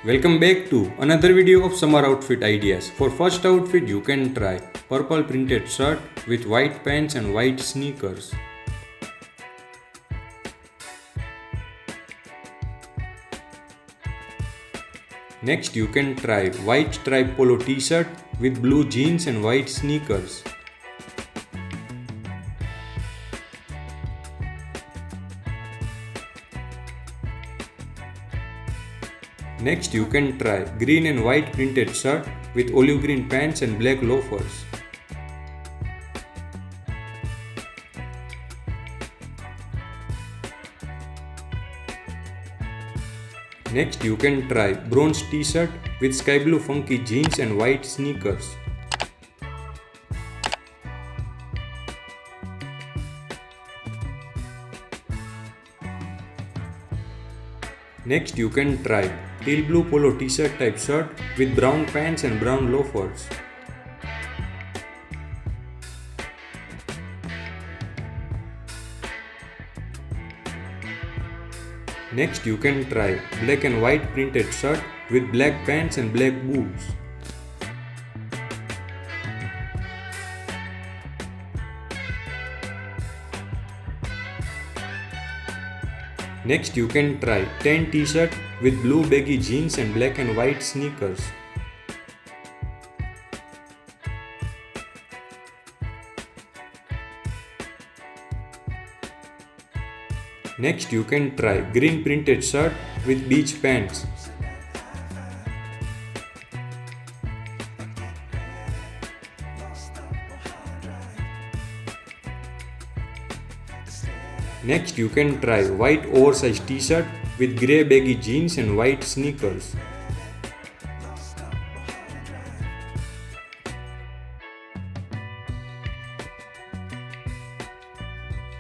Welcome back to another video of summer outfit ideas. For first outfit you can try purple printed shirt with white pants and white sneakers. Next you can try white striped polo t-shirt with blue jeans and white sneakers. Next you can try green and white printed shirt with olive green pants and black loafers. Next you can try bronze t-shirt with sky blue funky jeans and white sneakers. Next you can try teal blue polo t-shirt type shirt with brown pants and brown loafers. Next you can try black and white printed shirt with black pants and black boots. Next you can try tan t-shirt with blue baggy jeans and black and white sneakers. Next you can try green printed shirt with beach pants. Next you can try white oversized t-shirt with grey baggy jeans and white sneakers.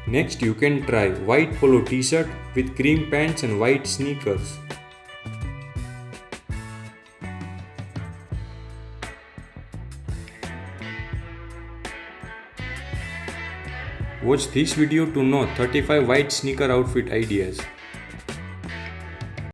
Next you can try white polo t-shirt with cream pants and white sneakers. Watch this video to know 35 white sneaker outfit ideas.